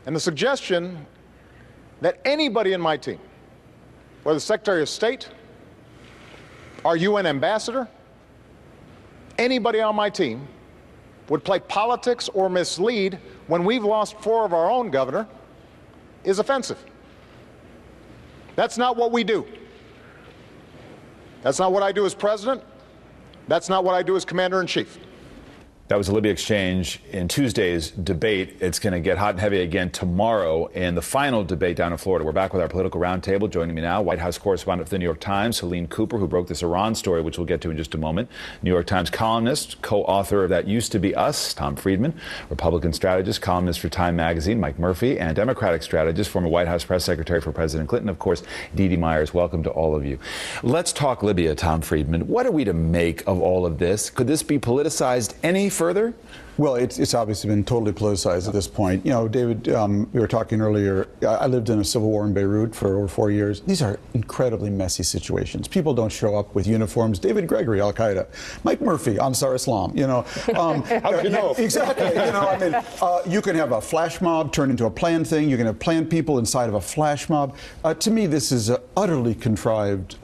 And the suggestion that anybody in my team, whether Secretary of State, our UN ambassador, anybody on my team would play politics or mislead when we've lost 4 of our own, Governor, is offensive. That's not what we do. That's not what I do as president. That's not what I do as commander-in-chief. That was the Libya exchange in Tuesday's debate. It's going to get hot and heavy again tomorrow in the final debate down in Florida. We're back with our political roundtable. Joining me now, White House correspondent for the New York Times, Helene Cooper, who broke this Iran story, which we'll get to in just a moment. New York Times columnist, co-author of That Used to Be Us, Tom Friedman, Republican strategist, columnist for Time Magazine, Mike Murphy, and Democratic strategist, former White House press secretary for President Clinton, of course, Dee Myers. Welcome to all of you. Let's talk Libya, Tom Friedman. What are we to make of all of this? Could this be politicized any further? Well, it's obviously been totally politicized at this point. You know, David, we were talking earlier, I lived in a civil war in Beirut for over 4 years. These are incredibly messy situations. People don't show up with uniforms. David Gregory, Al-Qaeda. Mike Murphy, Ansar Islam, you know. How do you know? Exactly. You know, I mean, you can have a flash mob turn into a planned thing. You can have planned people inside of a flash mob. To me, this is an utterly contrived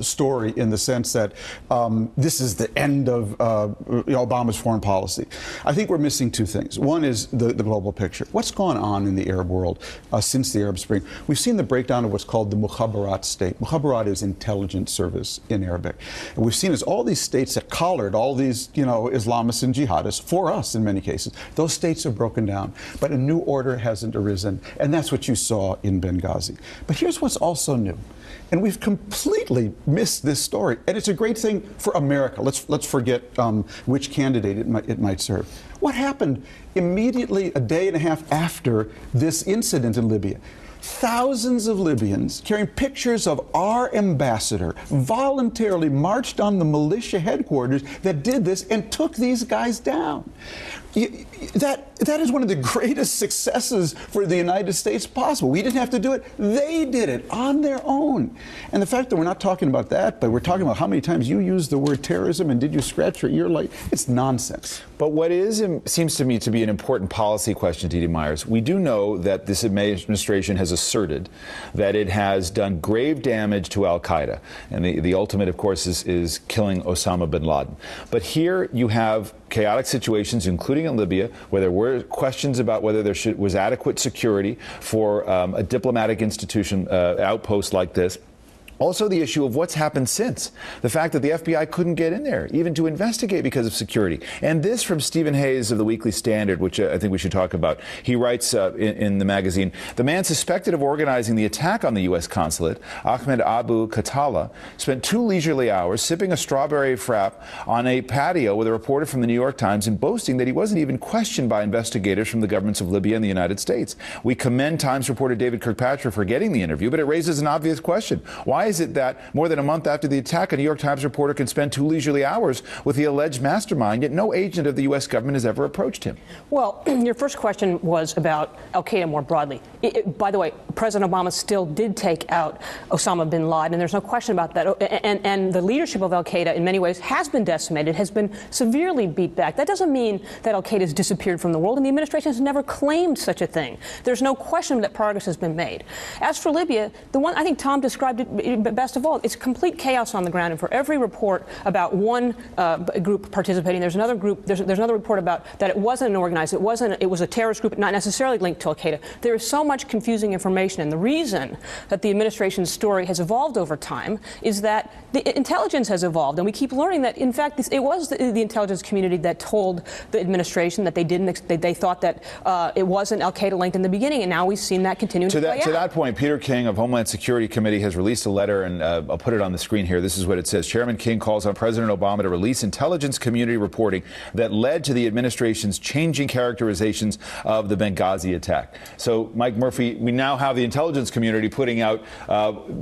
story in the sense that this is the end of Obama's foreign policy. I think we're missing 2 things. One is the global picture. What's gone on in the Arab world since the Arab Spring? We've seen the breakdown of what's called the Mukhabarat state. Mukhabarat is intelligence service in Arabic. And we've seen as all these states that collared all these, you know, Islamists and jihadists, for us in many cases, those states are broken down. But a new order hasn't arisen. And that's what you saw in Benghazi. But here's what's also new. And we've completely missed this story. And it's a great thing for America. Let's forget which candidate it might serve. What happened immediately a day and a half after this incident in Libya? Thousands of Libyans carrying pictures of our ambassador voluntarily marched on the militia headquarters that did this and took these guys down. That is one of the greatest successes for the United States possible. We didn't have to do it. They did it on their own. And the fact that we're not talking about that, but we're talking about how many times you used the word terrorism and did you scratch your ear like, it's nonsense. But what seems to me to be an important policy question, Dee Myers, we do know that this administration has asserted that it has done grave damage to al-Qaeda. And the ultimate, of course, is killing Osama bin Laden. But here you have chaotic situations, including in Libya, where there were questions about whether there was adequate security for a diplomatic institution outpost like this. Also, the issue of what's happened since. The fact that the FBI couldn't get in there, even to investigate because of security. And this from Stephen Hayes of the Weekly Standard, which I think we should talk about. He writes in the magazine, the man suspected of organizing the attack on the U.S. consulate, Ahmed Abu Khattala, spent 2 leisurely hours sipping a strawberry frap on a patio with a reporter from the New York Times and boasting that he wasn't even questioned by investigators from the governments of Libya and the United States. We commend Times reporter David Kirkpatrick for getting the interview, but it raises an obvious question. Why is it that more than a month after the attack, a New York Times reporter can spend 2 leisurely hours with the alleged mastermind, yet no agent of the U.S. government has ever approached him? Well, your first question was about al-Qaeda more broadly. By the way, President Obama still did take out Osama bin Laden, and there's no question about that. And the leadership of al-Qaeda, in many ways, has been decimated, has been severely beat back. That doesn't mean that al-Qaeda has disappeared from the world, and the administration has never claimed such a thing. There's no question that progress has been made. As for Libya, the one I think Tom described it best of all, it's complete chaos on the ground. And for every report about one group participating, there's another group. There's another report about that it wasn't an organized. It was a terrorist group, not necessarily linked to al-Qaeda. There is so much confusing information, and the reason that the administration's story has evolved over time is that the intelligence has evolved, and we keep learning that in fact it was the intelligence community that told the administration that they thought that it wasn't al-Qaeda linked in the beginning, and now we've seen that continue to play out. To that point, Peter King of Homeland Security Committee has released a letter, and I'll put it on the screen here. This is what it says. Chairman King calls on President Obama to release intelligence community reporting that led to the administration's changing characterizations of the Benghazi attack. So, Mike Murphy, we now have the intelligence community putting out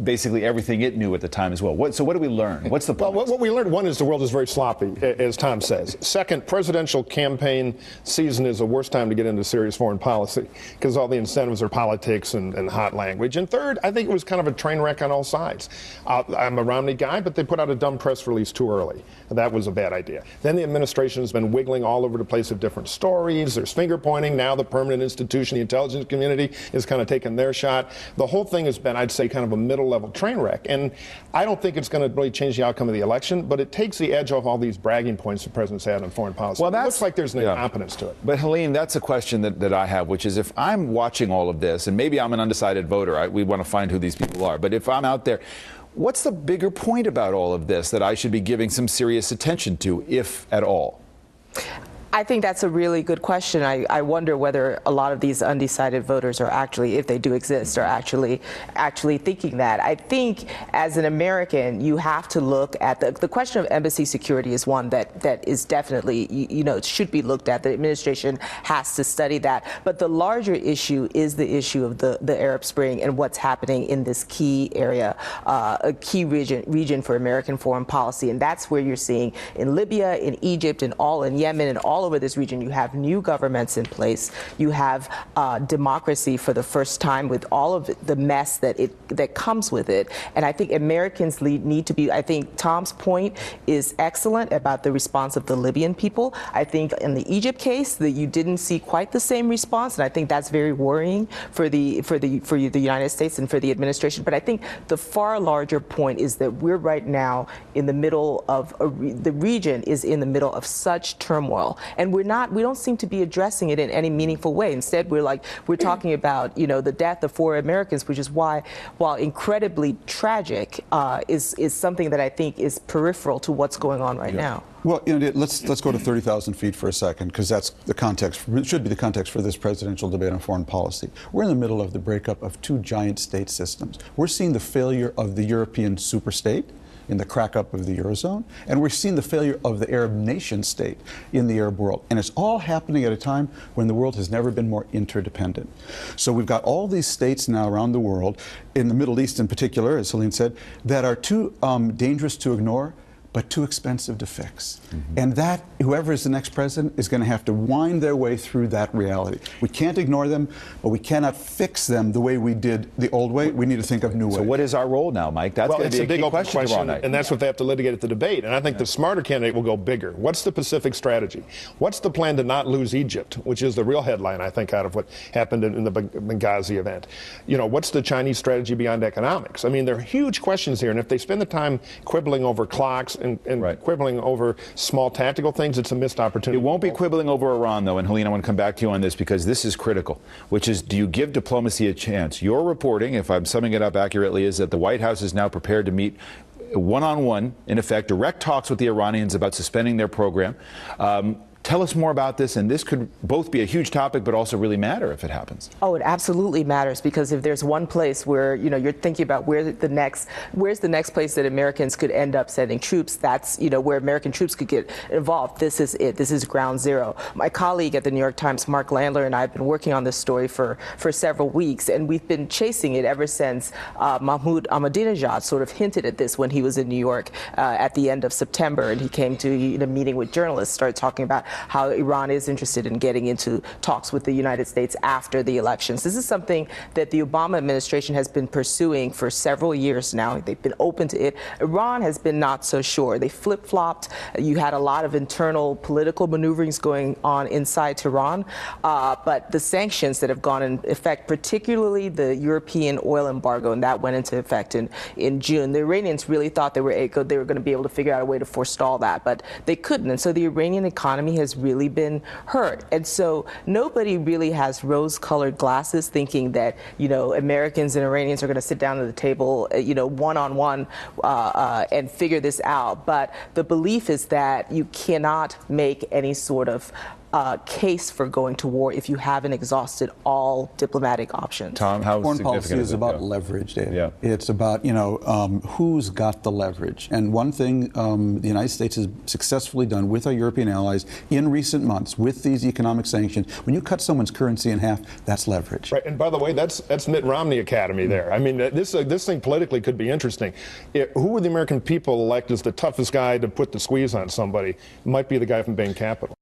basically everything it knew at the time as well. So what do we learn? What's the point? Well, what we learned, one, is the world is very sloppy, as Tom says. Second, presidential campaign season is the worst time to get into serious foreign policy because all the incentives are politics and hot language. And third, I think it was kind of a train wreck on all sides. allies. I'm a Romney guy, but they put out a dumb press release too early. That was a bad idea. Then the administration has been wiggling all over the place of different stories. There's finger pointing. Now the permanent institution, the intelligence community, is kind of taking their shot. The whole thing has been, I'd say, kind of a middle-level train wreck. And I don't think it's going to really change the outcome of the election, but it takes the edge off all these bragging points the president's had on foreign policy. Well, it looks like there's an incompetence to it. But Helene, that's a question that I have, which is if I'm watching all of this, and maybe I'm an undecided voter, we want to find who these people are, but if I'm out there, what's the bigger point about all of this that I should be giving some serious attention to, if at all? I think that's a really good question. I wonder whether a lot of these undecided voters are actually, if they do exist, are actually thinking that. I think as an American, you have to look at the question of embassy security is one that is definitely, it should be looked at. The administration has to study that. But the larger issue is the issue of the Arab Spring and what's happening in this key area, a key region for American foreign policy. And that's where you're seeing in Libya, in Egypt, and all in Yemen, and all over this region, you have new governments in place. You have democracy for the first time with all of the mess that comes with it. And I think Americans need to be, I think Tom's point is excellent about the response of the Libyan people. I think in the Egypt case that you didn't see quite the same response, and I think that's very worrying for the United States and for the administration. But I think the far larger point is that we're right now in the middle of the region is in the middle of such turmoil. And we don't seem to be addressing it in any meaningful way. Instead, we're talking about, the death of 4 Americans, which is why, while incredibly tragic, is something that I think is peripheral to what's going on right now. Well, let's go to 30,000 feet for a second, because that's the context, should be the context for this presidential debate on foreign policy. We're in the middle of the breakup of 2 giant state systems. We're seeing the failure of the European superstate in the crack-up of the Eurozone, and we're seeing the failure of the Arab nation state in the Arab world. And it's all happening at a time when the world has never been more interdependent. So we've got all these states now around the world, in the Middle East in particular, as Helene said, that are too dangerous to ignore, but too expensive to fix. And that, whoever is the next president is going to have to wind their way through that reality. We can't ignore them, but we cannot fix them the way we did the old way. We need to think of new ways. So what is our role now, Mike? That's going to be a big question tomorrow night. And that's what they have to litigate at the debate. And I think the smarter candidate will go bigger. What's the Pacific strategy? What's the plan to not lose Egypt, which is the real headline, I think, out of what happened in the Benghazi event? What's the Chinese strategy beyond economics? I mean, there are huge questions here. And if they spend the time quibbling over clocks and quibbling over small tactical things, it's a missed opportunity. It won't be quibbling over Iran, though, and Helene, I want to come back to you on this because this is critical, which is, do you give diplomacy a chance? Your reporting, if I'm summing it up accurately, is that the White House is now prepared to meet one-on-one, in effect, direct talks with the Iranians about suspending their program. Tell us more about this, and this could both be a huge topic, but also really matter if it happens. Oh, it absolutely matters, because if there's one place where you're thinking about where's the next place that Americans could end up sending troops, that's where American troops could get involved. This is it. This is ground zero. My colleague at the New York Times, Mark Landler, and I have been working on this story for several weeks, and we've been chasing it ever since Mahmoud Ahmadinejad sort of hinted at this when he was in New York at the end of September, and he came to a meeting with journalists, started talking about how Iran is interested in getting into talks with the United States after the elections. This is something that the Obama administration has been pursuing for several years now. They've been open to it. Iran has been not so sure. They flip-flopped. You had a lot of internal political maneuverings going on inside Tehran, but the sanctions that have gone in effect, particularly the European oil embargo, and that went into effect in June. The Iranians really thought they were going to be able to figure out a way to forestall that, but they couldn't. And so the Iranian economy has really been hurt. And so nobody really has rose-colored glasses thinking that, Americans and Iranians are going to sit down at the table, one-on-one and figure this out. But the belief is that you cannot make any sort of case for going to war if you haven't exhausted all diplomatic options. Tom, how foreign policy is about leverage, Dave. Yeah. It's about, who's got the leverage. And one thing the United States has successfully done with our European allies in recent months with these economic sanctions, when you cut someone's currency in half, that's leverage. Right. And by the way, that's Mitt Romney Academy there. I mean, this thing politically could be interesting. Who would the American people elect as the toughest guy to put the squeeze on somebody? Might be the guy from Bain Capital.